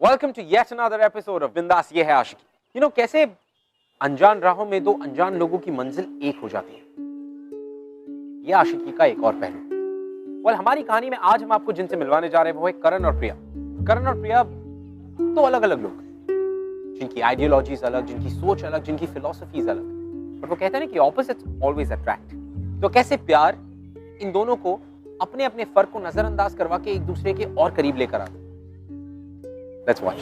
Welcome to yet another episode of Bindaas ये है आशिकी। कैसे अनजान राहों में दो अनजान लोगों की मंजिल एक हो जाती है, ये आशिकी का एक और पहलू। हमारी कहानी में आज हम आपको जिनसे मिलवाने जा रहे हैं वो है करण और प्रिया। करण और प्रिया दो अलग अलग लोग, जिनकी आइडियोलॉजीज अलग, जिनकी सोच अलग, जिनकी फिलॉसफीज अलग, बट वो कहते हैं ना कि ऑपोजिट्स ऑलवेज अट्रैक्ट। तो कैसे प्यार इन दोनों को अपने अपने फर्क को नजरअंदाज करवा के एक दूसरे के और करीब लेकर आता। Let's watch.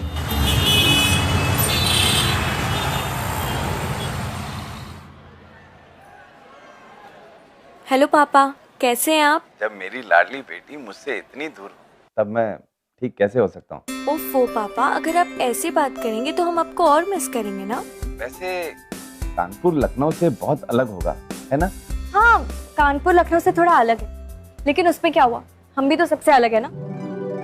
हेलो पापा, कैसे हैं आप? जब मेरी लाडली बेटी मुझसे इतनी दूर तब मैं ठीक कैसे हो सकता हूँ? ओफो पापा, अगर आप ऐसे बात करेंगे तो हम आपको और मिस करेंगे ना। वैसे कानपुर लखनऊ से बहुत अलग होगा, है ना? हाँ, कानपुर लखनऊ से थोड़ा अलग है, लेकिन उसमें क्या हुआ, हम भी तो सबसे अलग है ना।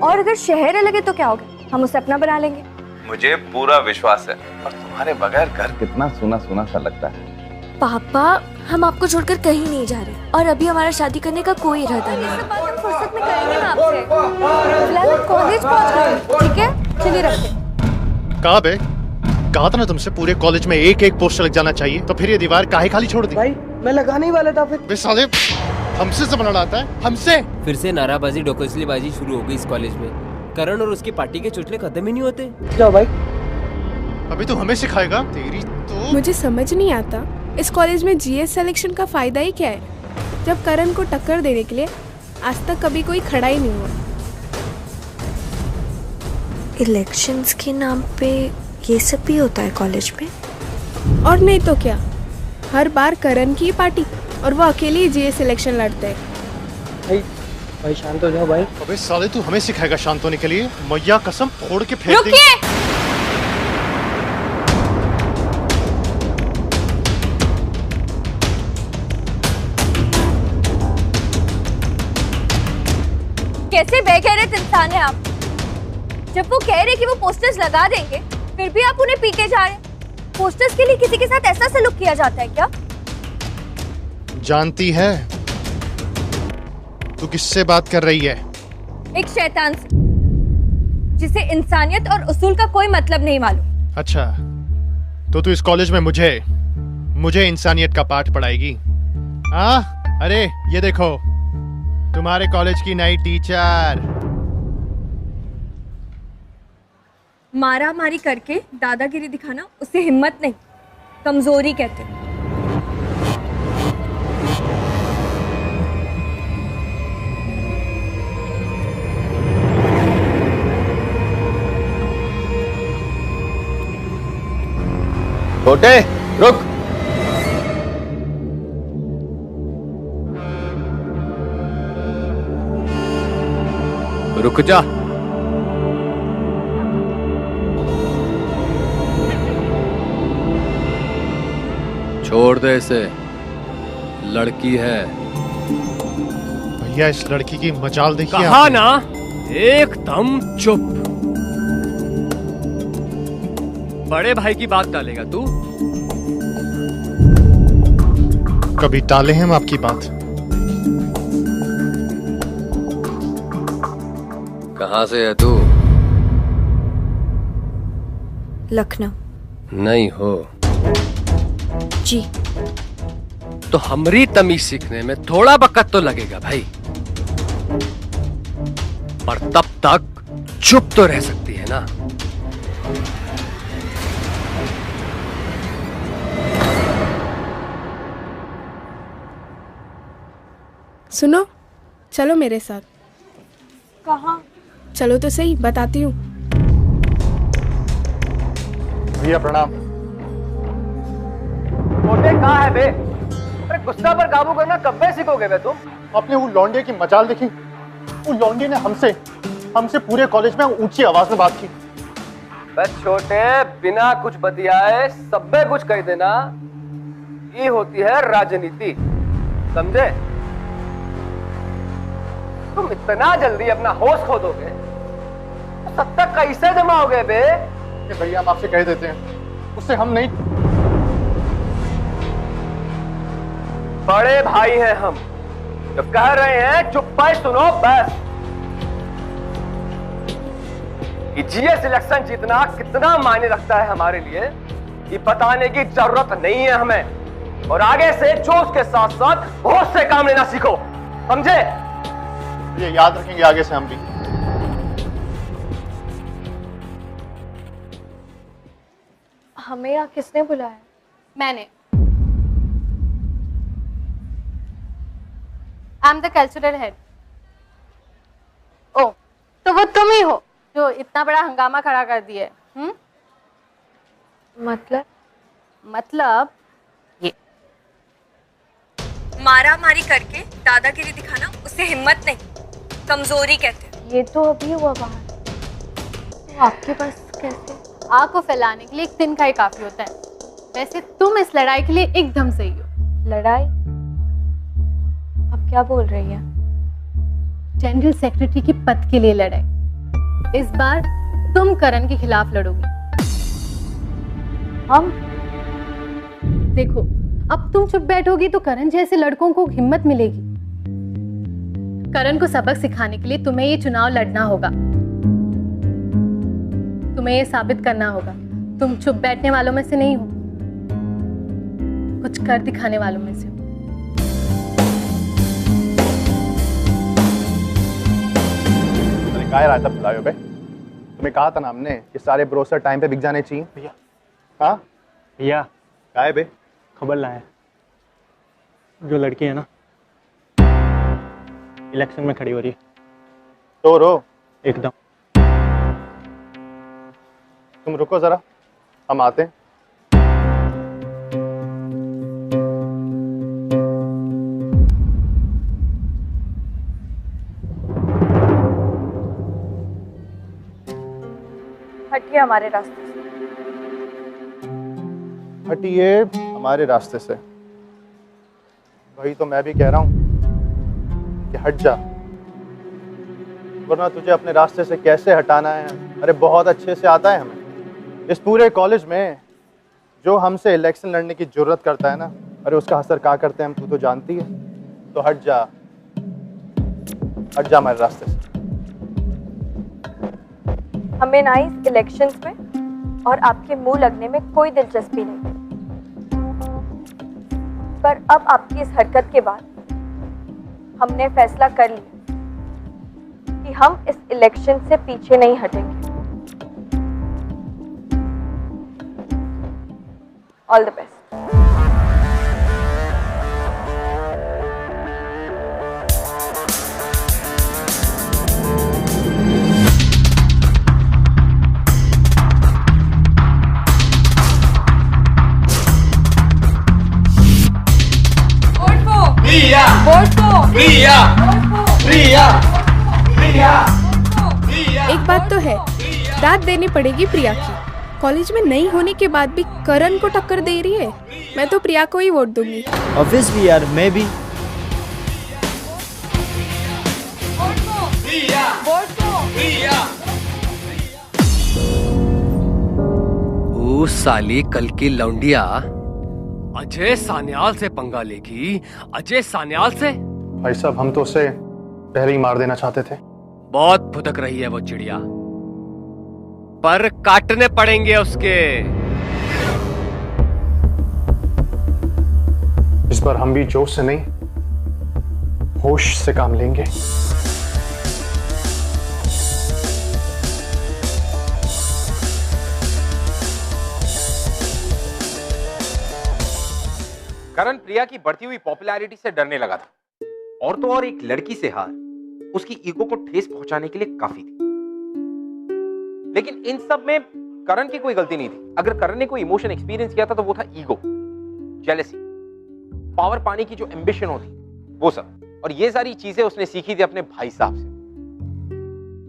और अगर शहर अलग है तो क्या होगा, हम उसे अपना बना लेंगे। मुझे पूरा विश्वास है, और तुम्हारे बगैर घर कितना सूना सूना सा लगता है। पापा, हम आपको छोड़कर कहीं नहीं जा रहे और अभी हमारा शादी करने का कोई इरादा नहीं है। बात हम फुर्सत में करेंगे ना आपसे। फिलहाल कॉलेज पहुंच गए, ठीक है? चलिए रखते। कहा बे? कहा था ना तुमसे पूरे कॉलेज में एक एक पोस्टर लग जाना चाहिए, तो फिर ये दीवार काहे खाली छोड़ दी? भाई मैं लगाने ही वाला था फिर। बे साले, हमसे से बना आता है, हमसे। फिर से नाराबाजी डोकसलीबाजी शुरू हो गई इस कॉलेज में। करण और उसकी पार्टी के चुटले खत्म ही नहीं होते। जाओ भाई। अभी तो हमें सिखाएगा? तेरी तो। मुझे समझ नहीं आता इस कॉलेज में जीएस सिलेक्शन का फायदा ही क्या है, जब करण को टक्कर देने के लिए आज तक कभी कोई खड़ा ही नहीं हुआ। इलेक्शंस के नाम पे ये सब भी होता है कॉलेज में? और नहीं तो क्या, हर बार करण की पार्टी और वो अकेले ही जीएस सिलेक्शन लड़ते हैं। भाई शांत हो जाओ भाई। अबे साले, तू हमें सिखाएगा शांत होने के लिए? मैया कसम फोड़ के फेंक देंगे। रुकिए। कैसे बेगैरत इंसान है आप। जब वो कह रहे कि वो पोस्टर्स लगा देंगे, फिर भी आप उन्हें पीटे जा रहे हैं। पोस्टर्स के लिए किसी के साथ ऐसा सलूक किया जाता है क्या? जानती है तू किससे बात कर रही है? एक शैतान से, जिसे इंसानियत और उसूल का कोई मतलब नहीं मालूम। अच्छा, तो तू इस कॉलेज में मुझे इंसानियत का पाठ पढ़ाएगी? हाँ, अरे ये देखो, तुम्हारे कॉलेज की नई टीचर। मारा मारी करके दादागिरी दिखाना उसे हिम्मत नहीं, कमजोरी कहते हैं। छोटे, रुक। रुक जा। छोड़ दे इसे, लड़की है। भैया, इस लड़की की मजाल देखिए। कहा ना, एकदम चुप। बड़े भाई की बात डालेगा तू? कभी टाले हैं हम आपकी बात? कहाँ से है तू? लखनऊ। नहीं हो जी। तो हमरी तमीज सीखने में थोड़ा वक्त तो लगेगा भाई, पर तब तक चुप तो रह सकती है ना। सुनो, चलो मेरे साथ। कहाँ? चलो तो सही, बताती हूँ। भैया प्रणाम। छोटे कहाँ है बे? अरे गुस्सा पर काबू करना कब से सीखोगे बे तुम? आपने वो लौंडे की मजाल देखी? वो लौंडे ने हमसे पूरे कॉलेज में ऊंची आवाज में बात की। बस छोटे, बिना कुछ बतियाए सब कुछ कह देना, ये होती है राजनीति, समझे? तुम इतना जल्दी अपना होश खो दोगे तो सत्ता कैसे जमाओगे बे? भैया, हम आपसे कह देते हैं, उससे हम नहीं। बड़े भाई हैं हम, जो कह रहे हैं चुप पर सुनो बस। कि जीएस इलेक्शन जीतना कितना मायने रखता है हमारे लिए, ये बताने की जरूरत नहीं है हमें। और आगे से जोश के साथ साथ होश से काम लेना सीखो, समझे? ये याद रखेंगे आगे से हम भी। हमें यहाँ किसने बुलाया? मैंने। I am the cultural head. ओ, तो वो तुम ही हो जो इतना बड़ा हंगामा खड़ा कर दिए? मतलब ये मारा मारी करके दादागिरी दिखाना उसे हिम्मत नहीं, कमजोरी कहते हैं। ये तो अभी हुआ बाहर, तो आपके पास कैसे? आग को फैलाने के लिए एक दिन का ही काफी होता है। वैसे तुम इस लड़ाई के लिए एकदम सही हो। लड़ाई? अब क्या बोल रही है? जनरल सेक्रेटरी के पद के लिए लड़ाई। इस बार तुम करण के खिलाफ लड़ोगी। हम? देखो, अब तुम चुप बैठोगी तो करण जैसे लड़कों को हिम्मत मिलेगी। करण को सबक सिखाने के लिए तुम्हें ये चुनाव लड़ना होगा। तुम्हें ये साबित करना होगा तुम चुप बैठने वालों में से नहीं हो, कुछ कर दिखाने वालों में से हो। काय रायता पिलायो बे? तुम्हें कहा था ना हमने कि सारे ब्रोसर टाइम पे बिक जाने चाहिए। भैया, हाँ भैया, काय बे? खबर लाए, जो लड़की है ना इलेक्शन में खड़ी हो रही है। तो रो एकदम। तुम रुको जरा, हम आते हैं। हटिए हमारे रास्ते से। हटिए हमारे रास्ते से। वही तो मैं भी कह रहा हूं कि हट जा, वरना तुझे अपने रास्ते से कैसे हटाना है अरे बहुत अच्छे से आता है हमें। इस पूरे कॉलेज में जो हमसे इलेक्शन लड़ने की जुर्रत करता है ना, अरे उसका असर क्या करते हैं हम, तू तो जानती है। तो हट जा हमारे रास्ते से। हमें ना इस इलेक्शंस में और आपके मुंह लगने में कोई दिलचस्पी नहीं, पर अब आपकी इस हरकत के बाद हमने फैसला कर लिया कि हम इस इलेक्शन से पीछे नहीं हटेंगे। All the best. एक बात तो है, दाद देनी पड़ेगी प्रिया की। कॉलेज में नहीं होने के बाद भी करण को टक्कर दे रही है। मैं तो प्रिया को ही वोट दूंगी। ऑब्वियसली यार, मैं भी। ओ साली कल की लौंडिया अजय सान्याल से पंगा लेगी। अजय सान्याल से? भाई साहब, हम तो उसे पहले ही मार देना चाहते थे। बहुत फुदक रही है वो चिड़िया, पर काटने पड़ेंगे उसके। इस बार हम भी जोश से नहीं, होश से काम लेंगे। करण प्रिया की बढ़ती हुई पॉपुलैरिटी से डरने लगा था, और तो और एक लड़की से हार उसकी ईगो को ठेस पहुंचाने के लिए काफी थी। लेकिन इन सब में करण की कोई गलती नहीं थी। अगर करण ने कोई इमोशन एक्सपीरियंस किया था तो वो था ईगो, जेलसी, पावर पाने की जो एम्बिशन होती वो सब। और ये सारी चीजें उसने सीखी थी अपने भाई साहब से।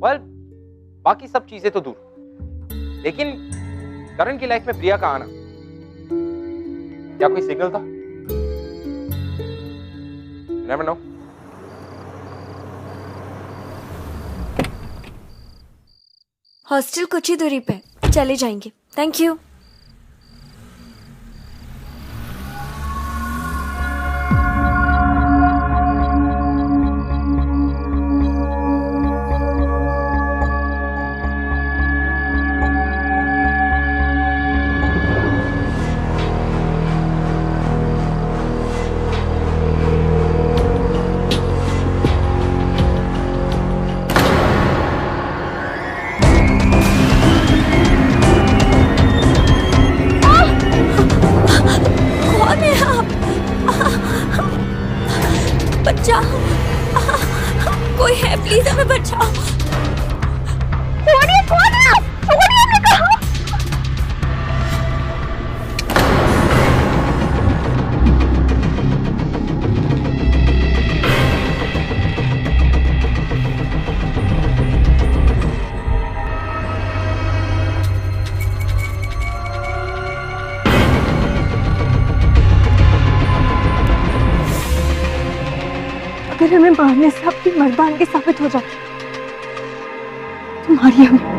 वेल, बाकी सब चीजें तो दूर, लेकिन करण की लाइफ में प्रिया का आना क्या कोई सिग्नल था? Never know. हॉस्टल कुछ ही दूरी पे, चले जाएंगे। Thank you. प्लीज हमें बचाओ। छोड़िए, कौन है आप? छोड़िए, मैंने कहा। अगर हमें मारने से आपकी मर्दानगी साबित हो जाती तो मारिए हमें।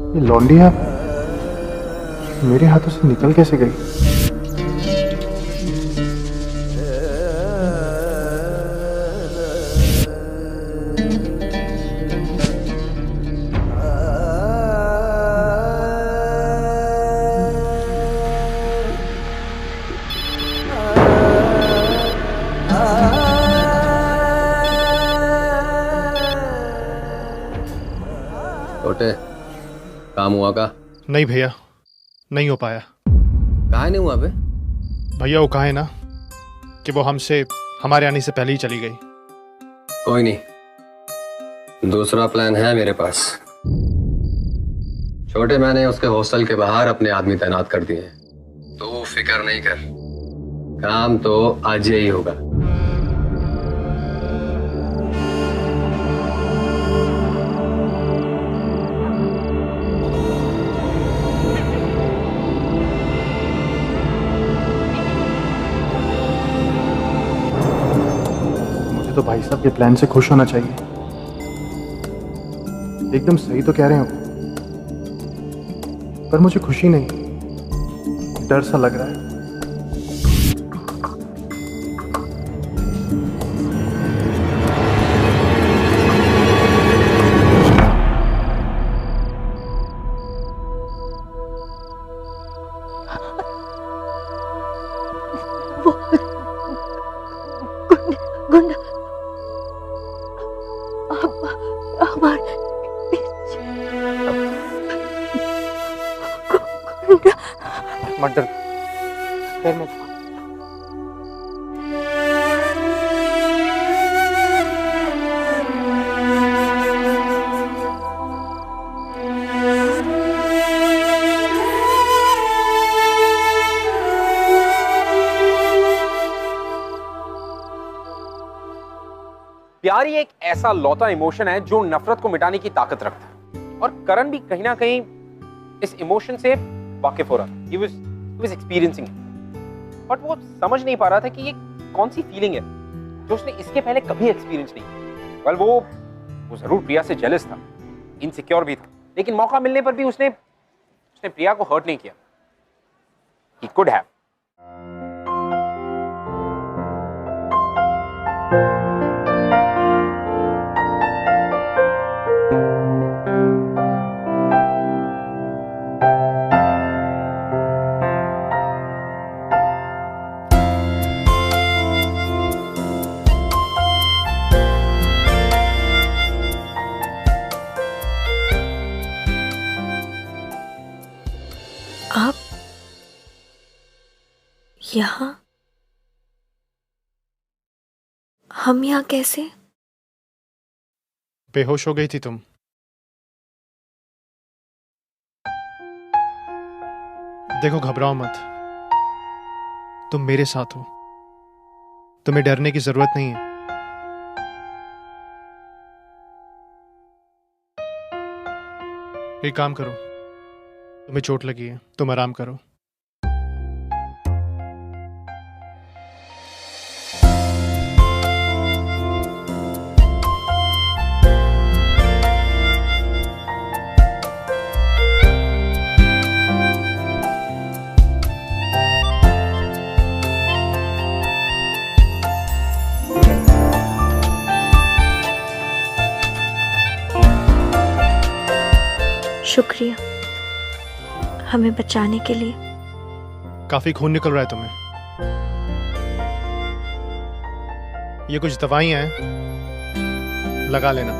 ये लौंडिया मेरे हाथों से निकल कैसे गई? छोटे, काम हुआ का? नहीं भैया, नहीं हो पाया। कहाँ नहीं हुआ बे? भैया वो कहा है ना कि वो हमसे हमारे आने से पहले ही चली गई। कोई नहीं, दूसरा प्लान है मेरे पास। छोटे, मैंने उसके हॉस्टल के बाहर अपने आदमी तैनात कर दिए हैं, तो फिक्र नहीं कर, काम तो आज ही होगा। तो भाई साहब के प्लान से खुश होना चाहिए। एकदम सही तो कह रहे हो, पर मुझे खुशी नहीं, डर सा लग रहा है। मर्डर करने प्यार ही एक ऐसा लौता इमोशन है जो नफरत को मिटाने की ताकत रखता है, और करण भी कहीं ना कहीं इस इमोशन से वाकिफ हो रहा था। He was experiencing it, but वो समझ नहीं पा रहा था कि ये कौन सी फीलिंग है जो उसने इसके पहले कभी एक्सपीरियंस नहीं की। Well, वो जरूर प्रिया से जेलस था, इनसिक्योर भी था, लेकिन मौका मिलने पर भी उसने प्रिया को हर्ट नहीं किया। He could have. आप यहाँ? हम यहाँ कैसे? बेहोश हो गई थी तुम। देखो, घबराओ मत, तुम मेरे साथ हो, तुम्हें डरने की जरूरत नहीं है। एक काम करो, तुम्हें चोट लगी है, तुम आराम करो। हमें बचाने के लिए। काफी खून निकल रहा है तुम्हें। ये कुछ दवाइयां हैं, लगा लेना।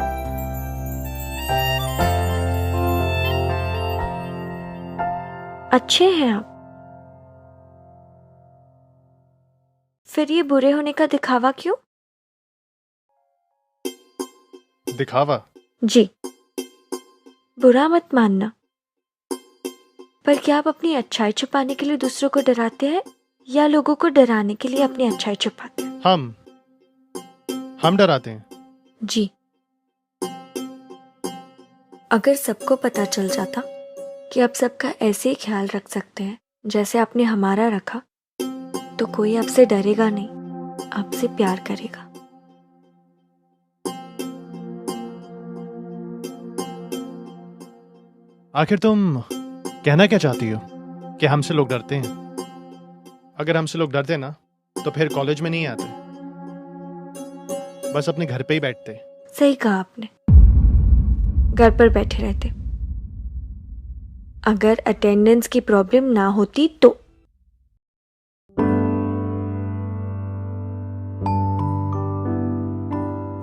अच्छे हैं आप, फिर ये बुरे होने का दिखावा क्यों? दिखावा? जी, बुरा मत मानना, पर क्या आप अपनी अच्छाई छुपाने के लिए दूसरों को डराते हैं या लोगों को डराने के लिए अपनी अच्छाई छुपाते हैं? हम डराते हैं। जी, अगर सबको पता चल जाता कि आप सबका ऐसे ही ख्याल रख सकते हैं जैसे आपने हमारा रखा, तो कोई आपसे डरेगा नहीं, आपसे प्यार करेगा। आखिर तुम कहना क्या चाहती हो? कि हमसे लोग डरते हैं? अगर हमसे लोग डरते ना तो फिर कॉलेज में नहीं आते, बस अपने घर पे ही बैठते। सही कहा आपने, घर पर बैठे रहते। अगर अटेंडेंस की प्रॉब्लम ना होती तो।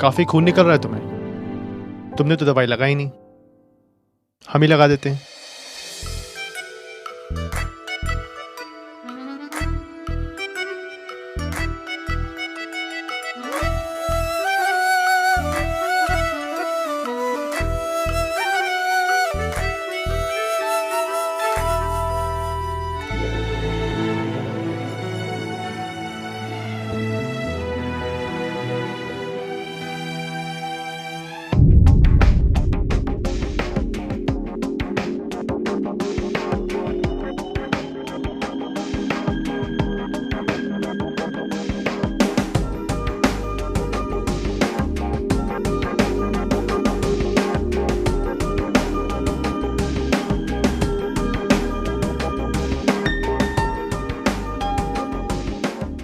काफी खून निकल रहा है तुम्हें। तुमने तो दवाई लगाई नहीं, हम ही लगा देते हैं।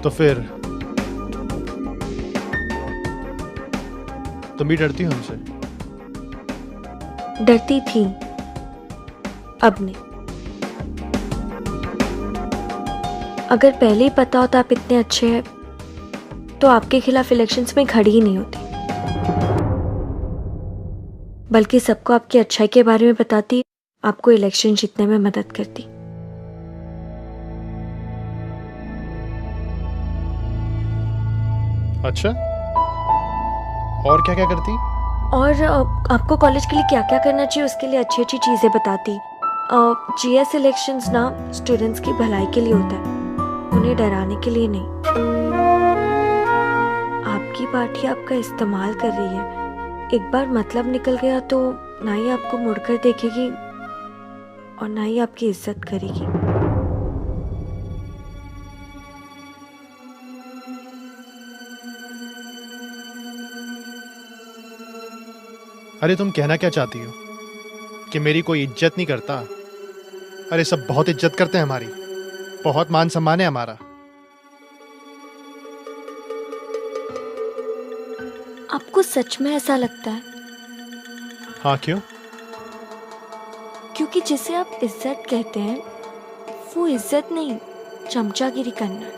तो फिर तुम भी डरती हो हमसे? डरती थी, अब नहीं। अगर पहले ही पता होता आप इतने अच्छे हैं तो आपके खिलाफ इलेक्शंस में खड़ी ही नहीं होती, बल्कि सबको आपकी अच्छाई के बारे में बताती, आपको इलेक्शन जीतने में मदद करती। अच्छा, और क्या क्या करती? और आपको कॉलेज के लिए क्या क्या करना चाहिए उसके लिए अच्छी अच्छी चीजें बताती। जीएस इलेक्शंस ना स्टूडेंट्स की भलाई के लिए होता है, उन्हें डराने के लिए नहीं। आपकी पार्टी आपका इस्तेमाल कर रही है, एक बार मतलब निकल गया तो ना ही आपको मुड़कर देखेगी और ना ही आपकी इज्जत करेगी। अरे तुम कहना क्या चाहती हो? कि मेरी कोई इज्जत नहीं करता? अरे सब बहुत इज्जत करते हैं हमारी, बहुत मान सम्मान है हमारा। आपको सच में ऐसा लगता है? हाँ, क्यों? क्योंकि जिसे आप इज्जत कहते हैं वो इज्जत नहीं, चमचागिरी करना है।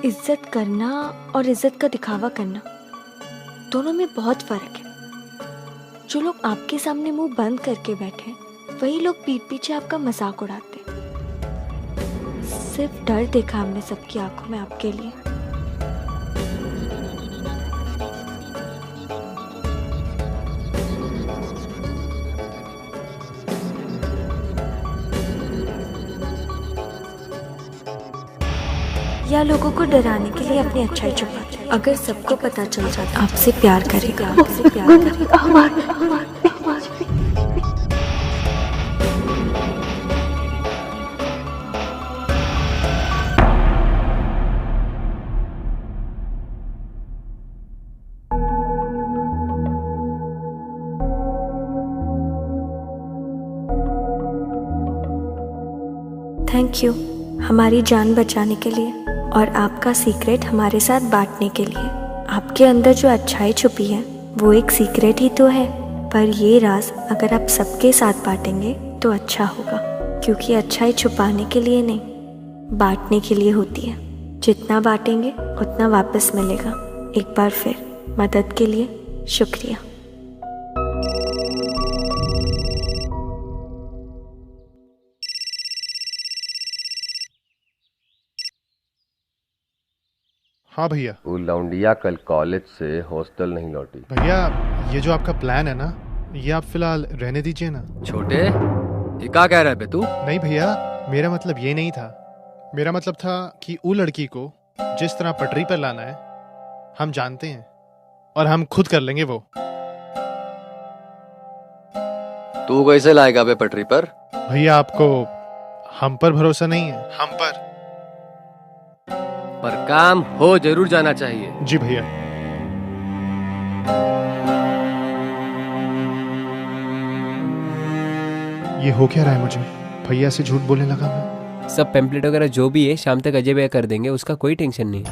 इज्जत करना और इज्जत का दिखावा करना दोनों में बहुत फर्क है। जो लोग आपके सामने मुंह बंद करके बैठे वही लोग पीठ पीछे आपका मजाक उड़ाते। सिर्फ डर देखा हमने सबकी आंखों में आपके लिए। या लोगों को डराने के लिए अपनी अच्छाई छुपाते। अगर सबको पता चल जाता आपसे प्यार करेगा, आपसे प्यार करेगा। थैंक यू हमारी जान बचाने के लिए और आपका सीक्रेट हमारे साथ बांटने के लिए। आपके अंदर जो अच्छाई छुपी है वो एक सीक्रेट ही तो है। पर ये राज अगर आप सबके साथ बांटेंगे तो अच्छा होगा, क्योंकि अच्छाई छुपाने के लिए नहीं, बांटने के लिए होती है। जितना बांटेंगे उतना वापस मिलेगा। एक बार फिर मदद के लिए शुक्रिया। हाँ भैया। वो लौंडिया कल कॉलेज से हॉस्टल नहीं लौटी। भैया ये जो आपका प्लान है ना, ये आप फिलहाल रहने दीजिए ना। छोटे, ये क्या कह रहा है बे तू? नहीं भैया, मेरा मतलब ये नहीं था। मेरा मतलब था कि वो लड़की को जिस तरह पटरी पर लाना है हम जानते हैं, और हम खुद कर लेंगे वो। तू कैसे लाएगा बे पटरी पर? भैया आपको हम पर भरोसा नहीं है? हम पर काम हो जरूर जाना चाहिए। जी भैया। ये हो क्या रहा है मुझे? भैया से झूठ बोलने लगा मैं। सब पेम्पलेट वगैरह जो भी है शाम तक अजय भैया कर देंगे, उसका कोई टेंशन नहीं।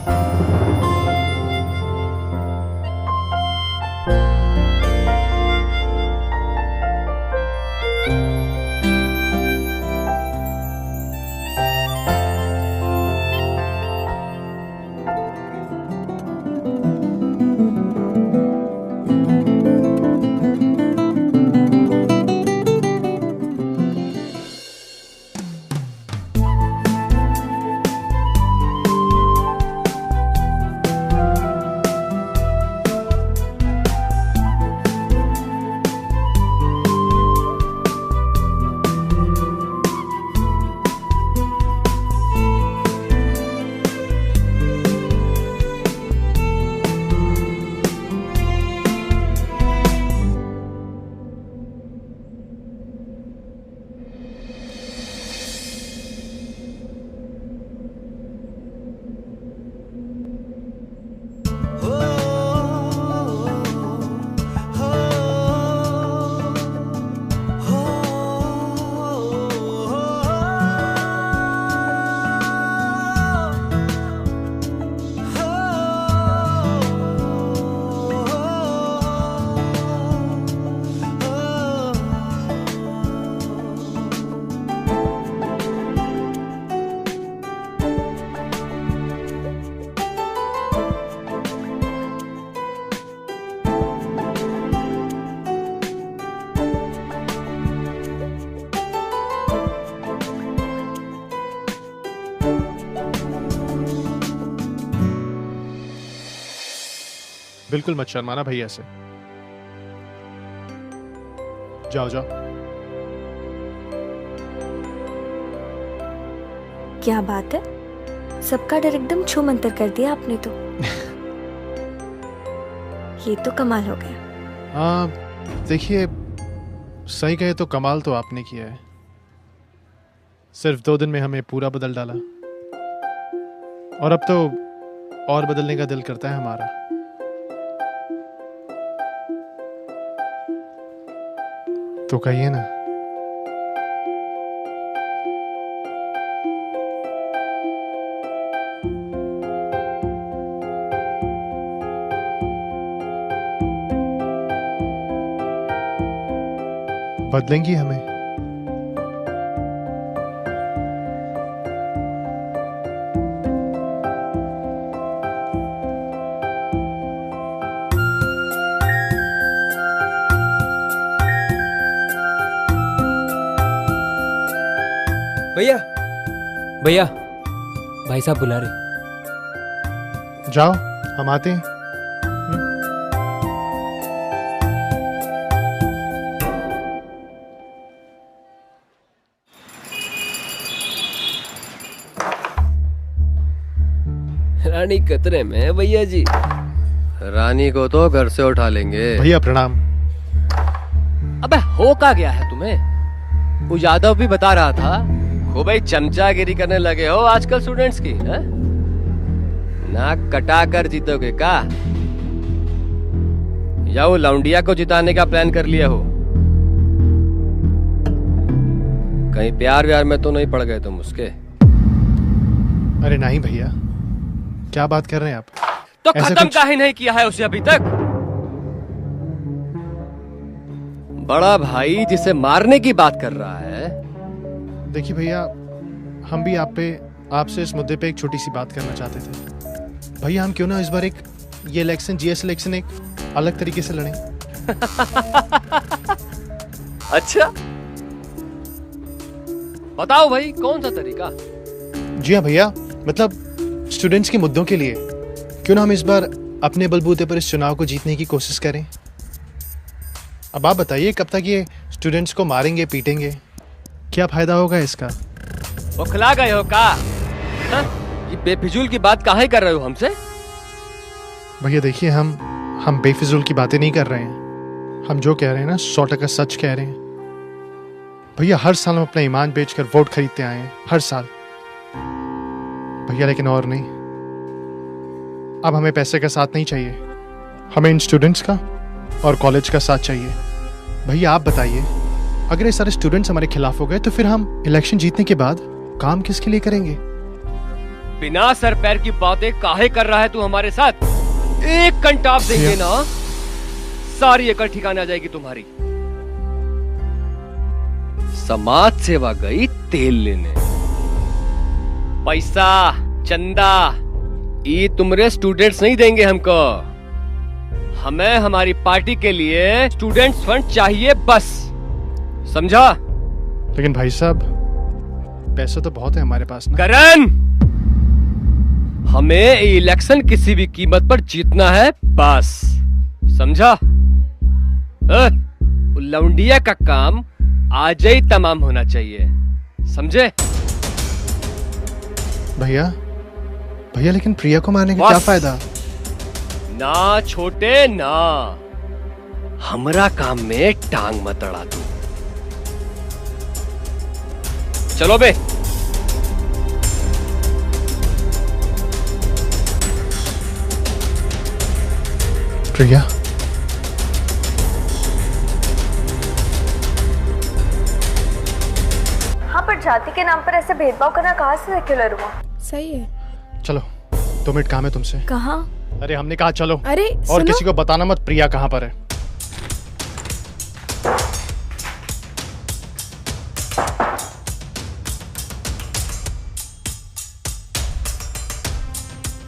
बिल्कुल मत शर्माना भैया से। जाओ जाओ। क्या बात है, सबका डर एकदम छू मंतर कर दिया आपने तो। ये तो कमाल हो गया। देखिए, सही कहे तो कमाल तो आपने किया है। सिर्फ 2 दिन में हमें पूरा बदल डाला, और अब तो और बदलने का दिल करता है हमारा। तो कहिए ना। बदलेंगी हमें? भैया, भैया, भाई साहब बुला रहे। जाओ, हम आते हैं। रानी खतरे में है भैया जी। रानी को तो घर से उठा लेंगे। भैया प्रणाम। अबे हो क्या गया है तुम्हें? वो यादव भी बता रहा था खूब ही चमचागिरी करने लगे हो आजकल स्टूडेंट्स की, है? नाक कटा कर जीतोगे का? या वो लौंडिया को जिताने का प्लान कर लिया हो? कहीं प्यार व्यार में तो नहीं पड़ गए तुम उसके? अरे नहीं भैया, क्या बात कर रहे हैं आप? तो खत्म काहे नहीं किया है उसे अभी तक? बड़ा भाई जिसे मारने की बात कर रहा है। देखिए भैया, हम भी आपसे इस मुद्दे पे एक छोटी सी बात करना चाहते थे। भैया हम क्यों ना इस बार ये इलेक्शन, जीएस इलेक्शन एक अलग तरीके से लड़ें। अच्छा, बताओ भाई कौन सा तरीका? जी हाँ भैया, मतलब स्टूडेंट्स के मुद्दों के लिए क्यों ना हम इस बार अपने बलबूते पर इस चुनाव को जीतने की कोशिश करें। अब आप बताइए, कब तक ये स्टूडेंट्स को मारेंगे पीटेंगे, क्या फायदा होगा इसका? बौखला गए हो का? हाँ? ये बेफिजूल की बात काहे कर रहे हो हमसे? भैया देखिए, हम बेफिजूल की बातें नहीं कर रहे हैं। हम जो कह रहे हैं ना 100% सच कह रहे हैं। भैया हर साल हम अपना ईमान बेचकर वोट खरीदते आए हैं, हर साल भैया, लेकिन और नहीं। अब हमें पैसे का साथ नहीं चाहिए, हमें इन स्टूडेंट्स का और कॉलेज का साथ चाहिए। भैया आप बताइए, अगर ये सारे स्टूडेंट्स हमारे खिलाफ हो गए तो फिर हम इलेक्शन जीतने के बाद काम किसके लिए करेंगे? बिना सर पैर की बातें काहे कर रहा है तू हमारे साथ? एक कंटाप देंगे ना, सारी अकल ठिकाने आ जाएगी तुम्हारी। समाज सेवा गई तेल लेने, पैसा चंदा ये तुमरे स्टूडेंट्स नहीं देंगे हमको। हमें हमारी पार्टी के लिए स्टूडेंट्स फंड चाहिए बस, समझा? लेकिन भाई साहब पैसा तो बहुत है हमारे पास ना। करण, हमें इलेक्शन किसी भी कीमत पर जीतना है बस, समझा? लौंडिया का काम आज ही तमाम होना चाहिए, समझे? भैया लेकिन प्रिया को मारने का क्या फायदा? ना छोटे ना, हमरा काम में टांग मत अड़ा तू। चलो बे। प्रिया, हाँ, पर जाति के नाम पर ऐसे भेदभाव करना कहाँ से सेक्युलर हुआ? सही है। चलो 2 मिनट काम है तुमसे। कहाँ? अरे हमने कहा चलो। अरे और सुनो। किसी को बताना मत प्रिया कहाँ पर है।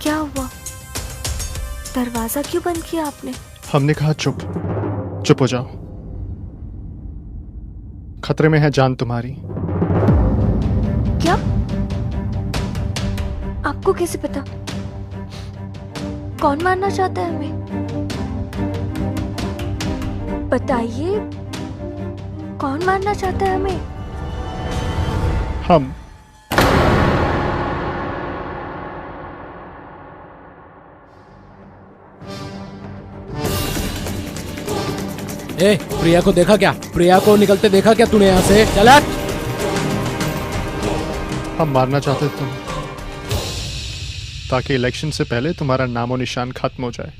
क्या हुआ? दरवाजा क्यों बंद किया आपने? हमने कहा चुप हो जाओ, खतरे में है जान तुम्हारी। क्या? आपको कैसे पता? कौन मारना चाहता है हमें? बताइए, कौन मारना चाहता है हमें? हम। ए, प्रिया को देखा क्या? प्रिया को निकलते देखा क्या तूने यहाँ से? चल हट। हम मारना चाहते तुम, ताकि इलेक्शन से पहले तुम्हारा नामो निशान खत्म हो जाए।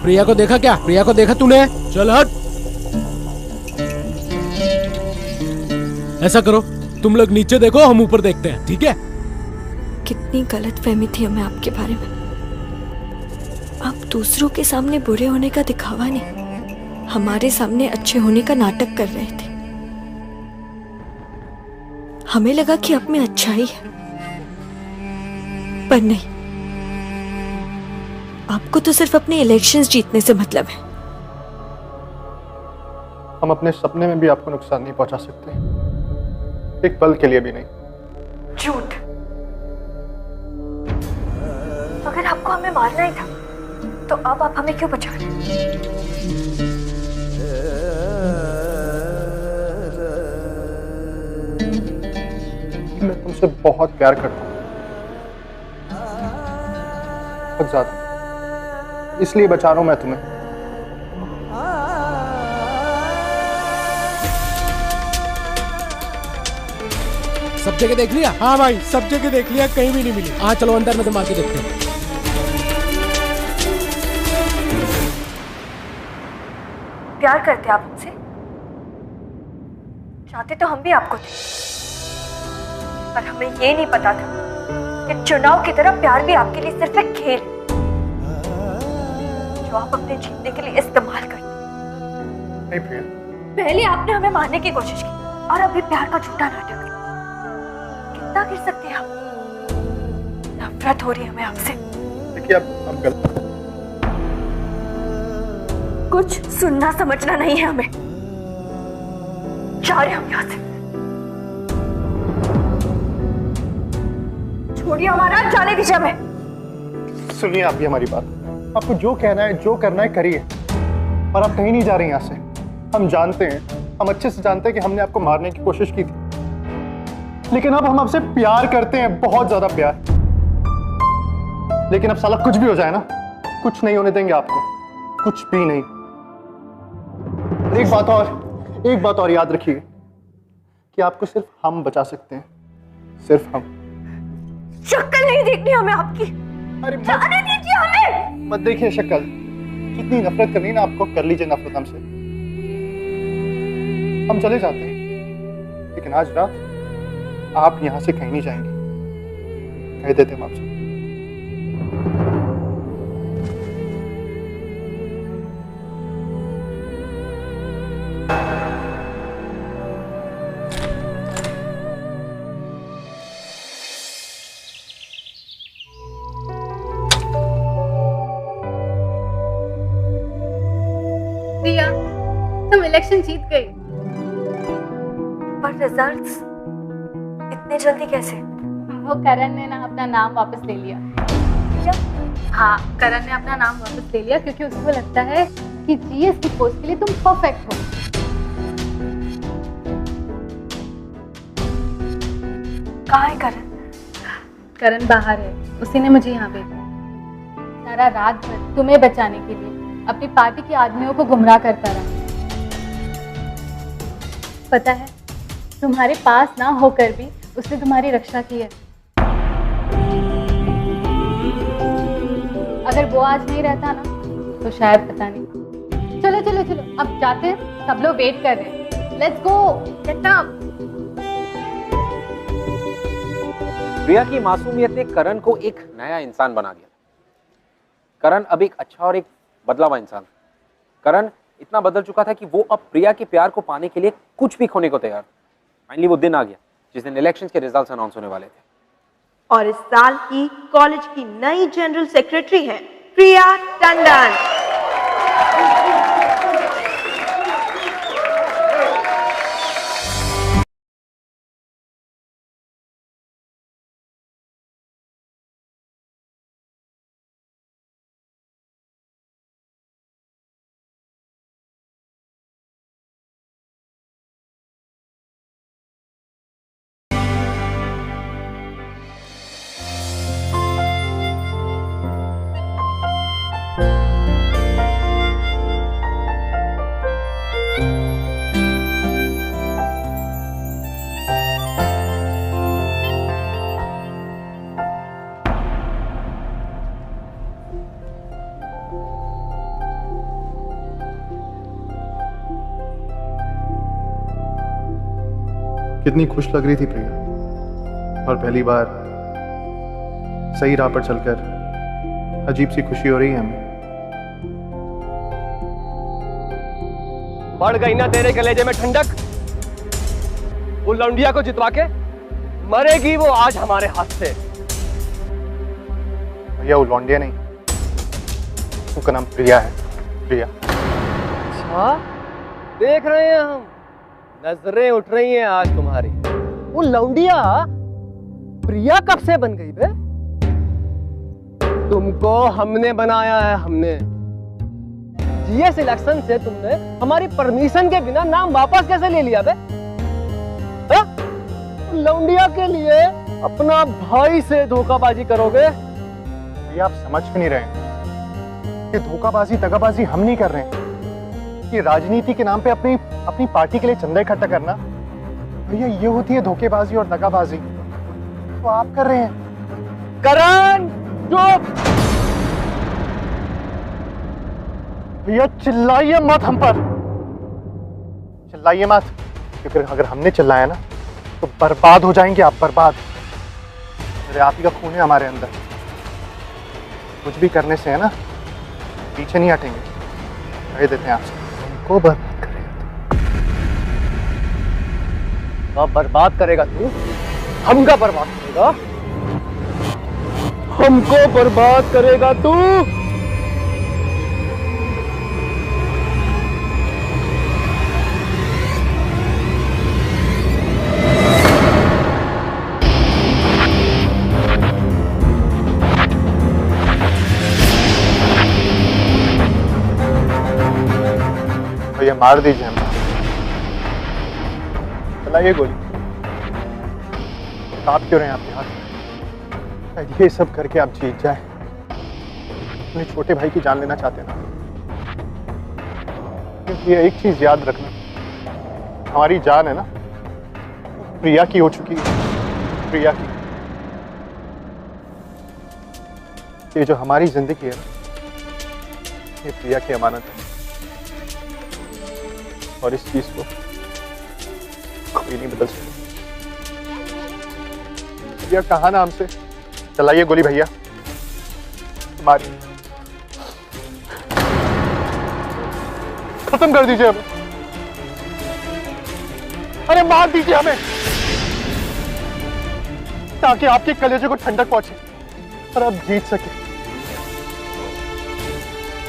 प्रिया को देखा क्या? प्रिया को देखा तूने? चल हट। ऐसा करो, तुम लोग नीचे देखो, हम ऊपर देखते हैं, ठीक है? कितनी गलतफहमी थी हमें आपके बारे में। आप दूसरों के सामने बुरे होने का दिखावा नहीं, हमारे सामने अच्छे होने का नाटक कर रहे थे। हमें लगा कि आप में अच्छाई है, पर नहीं। आपको तो सिर्फ अपने इलेक्शंस जीतने से मतलब है। हम अपने सपने में भी आपको नुकसान नहीं पहुंचा सकते, एक पल के लिए भी नहीं। झूठ। अगर आपको हमें मारना ही था, तो अब आप हमें क्यों बचा रहे? मैं तुमसे बहुत प्यार करता हूँ, बहुत ज्यादा, इसलिए बचा रहा हूं मैं तुम्हें। सब जगह देख लिया? हाँ भाई, सब जगह देख लिया, कहीं भी नहीं मिली। हाँ चलो अंदर में तो मार के देखते हैं। प्यार करते आप हमसे? चाहते तो हम भी आपको थे, पर हमें ये नहीं पता था कि चुनाव की तरह प्यार भी आपके लिए सिर्फ एक खेल है जो आप अपने जीतने के लिए इस्तेमाल करते। नहीं प्रिया, पहले आपने हमें मारने की कोशिश की और अभी प्यार का झूठा नाटक। कितना कर सकते हैं आप? नफरत हो रही है हमें आपसे। देखिए अब गलत, कुछ सुनना समझना नहीं है हमें। जा रहे हम यहाँ से। छोड़िए हमारा, जाने दीजिए हमें। सुनिए आप भी हमारी बात। आपको जो कहना है, जो करना है करिए, पर आप कहीं नहीं जा रही यहाँ से। हम जानते हैं, हम अच्छे से जानते हैं कि हमने आपको मारने की कोशिश की थी, लेकिन अब हम आपसे प्यार करते हैं, बहुत ज्यादा प्यार। लेकिन अब साला कुछ भी हो जाए ना, कुछ नहीं होने देंगे आपको, कुछ भी नहीं। एक बात और याद रखिए कि आपको सिर्फ हम बचा सकते हैं, सिर्फ हम। शक्ल नहीं देखनी हमें आपकी। अरे जाने दीजिए हमें। मत देखिए शक्ल, जितनी नफरत करनी ना आपको, कर लीजिए नफरत हमसे। हम चले जाते हैं, लेकिन आज रात आप यहां से कहीं नहीं जाएंगे, कह देते हम आपसे। प्रिया, तुम इलेक्शन जीत गई। पर रिजल्ट्स इतने जल्दी कैसे? वो करण ने ना अपना नाम वापस ले लिया। क्या? हाँ, करण ने अपना नाम वापस ले लिया क्योंकि उसको लगता है कि जीएस की पोस्ट के लिए तुम परफेक्ट हो। कहाँ है करण? करण बाहर है, उसी ने मुझे यहाँ भेजा। सारा रात भर तुम्हें बचाने के लिए अपनी पार्टी के आदमियों को गुमराह करता रहा। पता है, तुम्हारे पास ना होकर भी उसने तुम्हारी रक्षा की है। अगर वो आज नहीं रहता ना, तो शायद पता नहीं। चलो चलो चलो, अब जाते हैं, सब लोग वेट कर रहे हैं। Let's go, get up. Priya की मासूमियत ने करण को एक नया इंसान बना दिया। करण अब एक अच्छा और एक बदला हुआ इंसान। करण इतना बदल चुका था कि वो अब प्रिया के प्यार को पाने के लिए कुछ भी खोने को तैयार। फाइनली वो दिन आ गया जिस दिन इलेक्शंस के रिजल्ट्स अनाउंस होने वाले थे। और इस साल की कॉलेज की नई जनरल सेक्रेटरी है प्रिया टंडन। कितनी खुश लग रही थी प्रिया, और पहली बार सही राह पर चलकर अजीब सी खुशी हो रही है हमें। बढ़ गई ना तेरे कलेजे में ठंडक। वो लौंडिया को जितवा के मरेगी वो आज हमारे हाथ से। भैया वो लौंडिया नहीं, उसका नाम प्रिया है, प्रिया। अच्छा, देख रहे हैं हम, नजरें उठ रही हैं आज तुम्हारी। वो लौंडिया प्रिया कब से बन गई बे? तुमको हमने बनाया है, हमने। जीएस इलेक्शन से तुमने हमारी परमिशन के बिना नाम वापस कैसे ले लिया बे? लौंडिया के लिए अपना भाई से धोखाबाजी करोगे? ये आप समझ क्यों नहीं रहे कि धोखाबाजी दगाबाजी हम नहीं कर रहे हैं, कि राजनीति के नाम पे अपनी पार्टी के लिए चंदा इकट्ठा करना भैया ये होती है धोखेबाजी और दगाबाजी। तो आप कर रहे हैं। करण चुप। भैया चिल्लाइए मत हम पर। चिल्लाइए मत, क्योंकि अगर हमने चिल्लाया ना तो बर्बाद हो जाएंगे आप, बर्बाद। मेरे आप ही का खून है हमारे अंदर, कुछ भी करने से है ना पीछे नहीं हटेंगे, कह देते हैं आपसे। हमको बर्बाद करेगा, बर्बाद करेगा तू, हमका बर्बाद करेगा, हमको बर्बाद करेगा तू। ये मार दीजिए हमें, चलाइए गोली। आप क्यों रहे हैं आपके हाथ? ये सब करके आप जीत जाए, अपने छोटे भाई की जान लेना चाहते हैं ना? क्योंकि ये एक चीज याद रखना, हमारी जान है ना प्रिया की हो चुकी है, प्रिया की। ये जो हमारी जिंदगी है ये प्रिया की अमानत है, और इस चीज को कोई नहीं बदल सकता। भैया कहा ना हमसे, चलाइए गोली भैया, मारिए, खत्म कर दीजिए हमें, अरे मार दीजिए हमें, ताकि आपके कलेजे को ठंडक पहुंचे और आप जीत सके।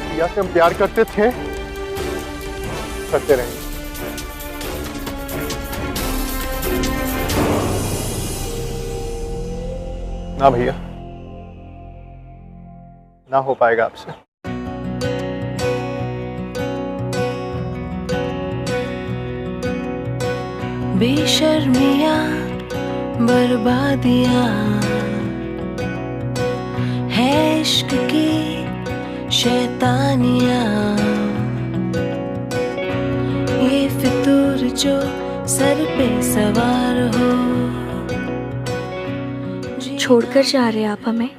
भैया से हम प्यार करते थे, करते रहेंगे। ना भैया, ना हो पाएगा आपसे। बेशर्मियां बर्बादियां है इश्क की शैतानियां, ये फितूर जो सर पे सवार हो। छोड़कर जा रहे आप हमें?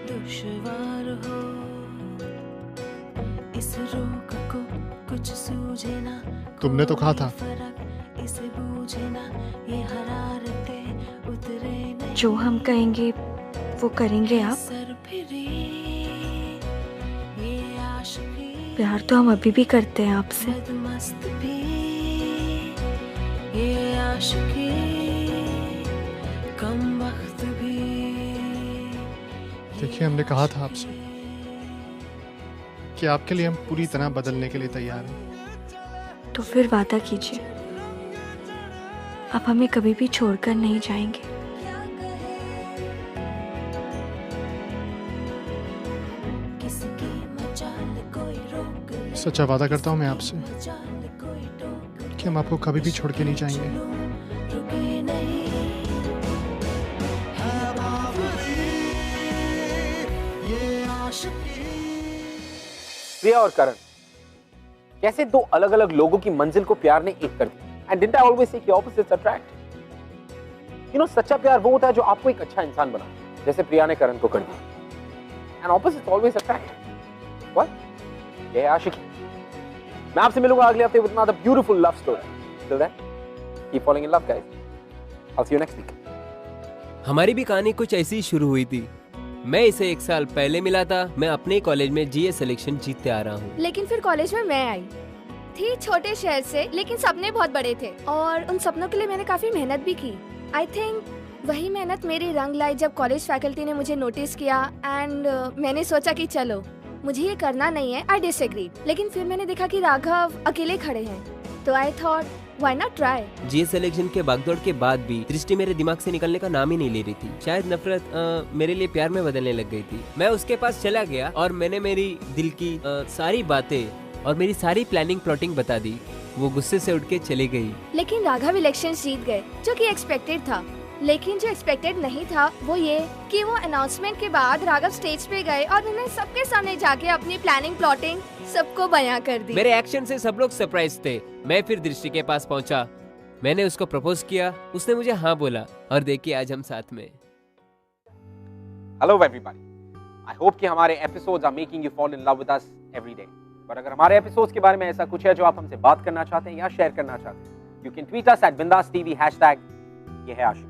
दुश्वार हो इस रोग को कुछ सूझे ना, तुमने तो कहा था इसे बूझे ना, ये हरारते उतरे नहीं, जो हम कहेंगे वो करेंगे आप? ये आशिकी प्यार तो हम अभी भी करते हैं आपसे। मस्त भी ये आशिकी कम वक्त भी। देखिए हमने कहा था आपसे कि आपके लिए हम पूरी तरह बदलने के लिए तैयार हैं। तो फिर वादा कीजिए, आप हमें कभी भी छोड़कर नहीं जाएंगे। सच्चा वादा करता हूँ मैं आपसे कि हम आपको कभी भी छोड़ के नहीं जाएंगे। प्रिया और करण, कैसे दो अलग अलग लोगों की मंजिल को प्यार ने एक कर दिया। And didn't I always say कि ऑपोजिट्स अट्रैक्ट? यू नो, सच्चा प्यार वो होता है जो आपको एक अच्छा इंसान बनाता, जैसे प्रिया ने करण को कर दिया। And opposites always attract. What? ये आशिकी। मैं आपसे मिलूंगा अगले हफ्ते with another beautiful love story. Till then, keep following in love guys. I will see you next week. हमारी भी कहानी कुछ ऐसी ही शुरू हुई थी। मैं इसे 1 साल पहले मिला था। मैं अपने कॉलेज में जीएस सिलेक्शन जीतते आ रहा हूँ। लेकिन फिर कॉलेज में मैं आई थी, छोटे शहर से, लेकिन सपने बहुत बड़े थे और उन सपनों के लिए मैंने काफी मेहनत भी की। आई थिंक वही मेहनत मेरी रंग लाई जब कॉलेज फैकल्टी ने मुझे नोटिस किया एंड मैंने सोचा कि चलो मुझे ये करना नहीं है। आई डिसएग्रीड, लेकिन फिर मैंने देखा कि राघव अकेले खड़े हैं, तो I thought why not try. GS selection के भागदौड़ के बाद भी दृष्टि मेरे दिमाग से निकलने का नाम ही नहीं ले रही थी। शायद नफरत मेरे लिए प्यार में बदलने लग गई थी। मैं उसके पास चला गया और मैंने मेरी दिल की सारी बातें और मेरी सारी प्लानिंग प्लॉटिंग बता दी। वो गुस्से से उठ के चली गई। लेकिन राघव इलेक्शन जीत गए, जो कि एक्सपेक्टेड था। लेकिन जो एक्सपेक्टेड नहीं था वो ये कि वो अनाउंसमेंट के बाद राघव स्टेज पे गए और उन्होंने सबके सामने जाके अपनी प्लानिंग प्लॉटिंग सबको बयां कर दी। मेरे एक्शन से सब लोग सरप्राइज थे। मैं फिर दृष्टि के पास पहुंचा, मैंने उसको प्रपोज किया, उसने मुझे हाँ बोला और देखिए आज हम साथ में। हेलो एवरीबॉडी, आई होप कि हमारे episodes are making you fall in love with us every day. और अगर हमारे एपिसोड्स के बारे में ऐसा कुछ है जो आप हमसे बात करना चाहते हैं या शेयर करना चाहते हैं, you can tweet us @BindasTV #ये है आशिकी।